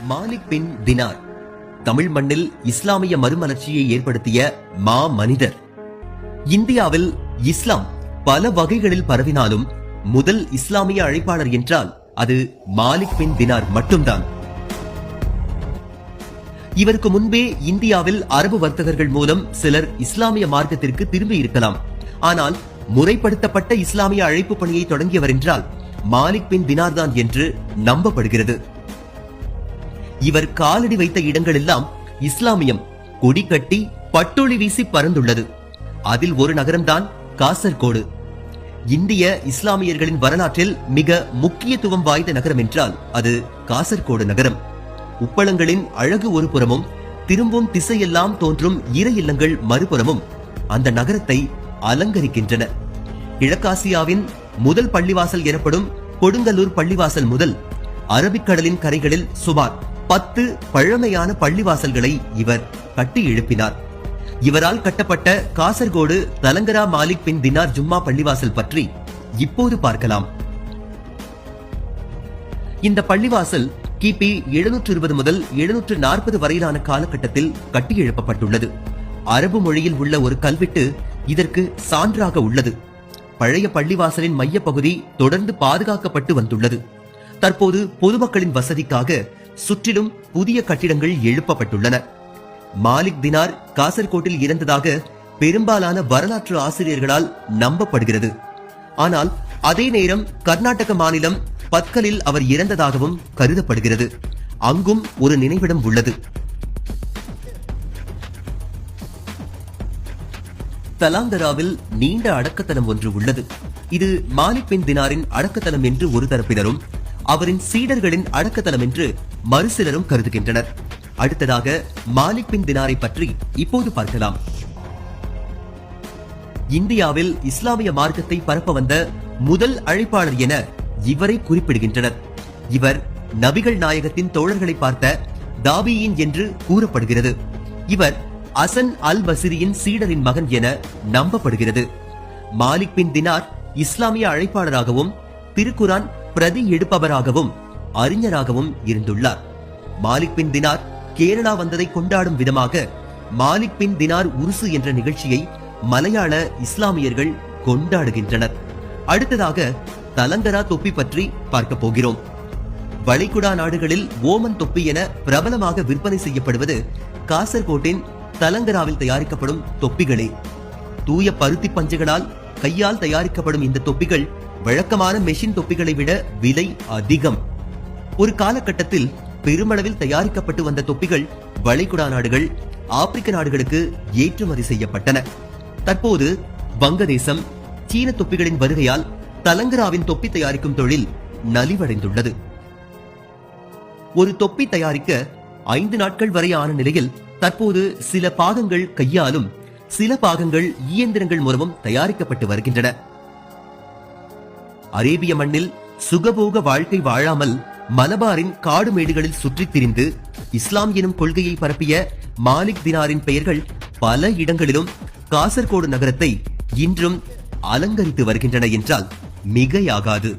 மாலிக் பின் dinar Tamil மண்ணில் இஸ்லாமிய மறுமலர்ச்சியை ஏற்படுத்திய மா மனிதர். இந்தியாவில் இஸ்லாம் பல வகைகளில் பரவினாலும் முதல் இஸ்லாமிய அழைப்பாளர் என்றால் அது மாலிக் பின் தினார் மட்டும்தான். இவருக்கு முன்பே இந்தியாவில் அரபு வர்த்தகர்கள் மூலம் சிலர் இஸ்லாமிய மார்க்கத்திற்கு திரும்பி இருக்கலாம். ஆனால் முறைப்படுத்தப்பட்ட இஸ்லாமிய அழைப்பு பணியை தொடங்கியவர் என்றால் மாலிக் பின் தினார் தான் என்று நம்பப்படுகிறது. இவர் காலடி வைத்த இடங்களெல்லாம் இஸ்லாமியம் கொடி கட்டி பட்டொளி வீசி பறந்துள்ளது. அதில் ஒரு நகரம்தான் காசர்கோடு. இந்திய இஸ்லாமியர்களின் வரலாற்றில் மிக முக்கியத்துவம் வாய்ந்த நகரம் என்றால் அது காசர்கோடு நகரம். உப்பளங்களின் அழகு ஒரு புறமும் திரும்பும் திசையெல்லாம் தோன்றும் இறை இல்லங்கள் மறுபுறமும் அந்த நகரத்தை அலங்கரிக்கின்றன. கிழக்காசியாவின் முதல் பள்ளிவாசல் எனப்படும் கொடுங்கல்லூர் பள்ளிவாசல் முதல் அரபிக்கடலின் கரைகளில் சுமார் 10 பழமையான பள்ளிவாசல்களை இவர் கட்டி எழுப்பினார். இவரால் கட்டப்பட்ட காசர்கோடு தலங்கரா மாலிக் பின் தினார் ஜும்மா பள்ளிவாசல் பற்றி இப்போது பார்க்கலாம். இந்த பள்ளிவாசல் கிபி 720 முதல் 740 வரையிலான காலகட்டத்தில் கட்டி எழுப்பப்பட்டுள்ளது. அரபு மொழியில் உள்ள ஒரு கல்வெட்டு இதற்கு சான்றாக உள்ளது. பழைய பள்ளிவாசலின் மைய பகுதி தொடர்ந்து பாதுகாக்கப்பட்டு வந்துள்ளது. தற்போது பொதுமக்களின் வசதிக்காக சுற்றிலும் புதிய கட்டிடங்கள் எழுப்பப்பட்டுள்ளன. மாலிக் தினார் காசர்கோட்டில் இறந்ததாக பெரும்பாலான வரலாற்று ஆசிரியர்களால் நம்பப்படுகிறது. ஆனால் அதே நேரம் கர்நாடக மாநிலம் பத்கலில் அவர் இறந்ததாகவும் கருதப்படுகிறது. அங்கும் ஒரு நினைவிடம் உள்ளது. தலாங்கராவில் நீண்ட அடக்கத்தலம் ஒன்று உள்ளது. இது மாலிக் பின் தினாரின் அடக்கத்தலம் என்று ஒரு தரப்பினரும் அவரின் சீடர்களின் அடக்கத்தலம் என்று மறுசிலரும் கருதுகின்றனர். அடுத்ததாக மாலிக் பின் தினாரை பற்றி இப்போது பார்க்கலாம். இந்தியாவில் இஸ்லாமிய மார்க்கத்தை பரப்ப வந்த முதல் அழைப்பாளர் என இவரை குறிப்பிடுகின்றனர். இவர் நபிகள் நாயகத்தின் தோழர்களை பார்த்த தாபியின் என்று கூறப்படுகிறது. இவர் அசன் அல் பசிரியின் சீடரின் மகன் என நம்பப்படுகிறது. மாலிக் பின் தினார் இஸ்லாமிய அழைப்பாளராகவும் திருக்குரான் பிரதி எடுப்பவராகவும் அறிஞராகவும் இருந்துள்ளார். மாலிக் பின் தினார் கேரளா வந்ததை கொண்டாடும் விதமாக மாலிக் பின் தினார் உருசு என்ற நிகழ்ச்சியை மலையாள இஸ்லாமியர்கள் கொண்டாடுகின்றனர். அடுத்ததாக தலங்கரா தொப்பி பற்றி பார்க்க போகிறோம். வளைகுடா நாடுகளில் ஓமன் தொப்பி என பிரபலமாக விற்பனை செய்யப்படுவது காசர்கோட்டின் தலங்கராவில் தயாரிக்கப்படும் தொப்பிகளே. தூய பருத்தி பஞ்சுகளால் கையால் தயாரிக்கப்படும் இந்த தொப்பிகள் வழக்கமான மெஷின் தொப்பிகளை விட விலை அதிகம். ஒரு காலகட்டத்தில் பெருமளவில் தயாரிக்கப்பட்டு வந்த தொப்பிகள் வளைகுடா நாடுகள், ஆப்பிரிக்க நாடுகளுக்கு ஏற்றுமதி செய்யப்பட்டன. தற்போது வங்கதேசம், சீன தொப்பிகளின் வருகையால் தலங்கராவின் தொப்பி தயாரிக்கும் தொழில் நலிவடைந்துள்ளது. ஒரு தொப்பி தயாரிக்க 5 நாட்கள் வரை ஆன நிலையில் தற்போது சில பாகங்கள் கையாலும் சில பாகங்கள் இயந்திரங்கள் மூலமும் தயாரிக்கப்பட்டு வருகின்றன. அரேபிய மண்ணில் சுகபோக வாழ்க்கை வாழாமல் மலபாரின் காடு மேடுகளில் சுற்றித் திரிந்து இஸ்லாம் எனும் கொள்கையை பரப்பிய மாலிக் தினாரின் பெயர்கள் பல இடங்களிலும் காசர்கோடு நகரத்தை இன்றும் அலங்கரித்து வருகின்றன என்றால் மிகையாகாது.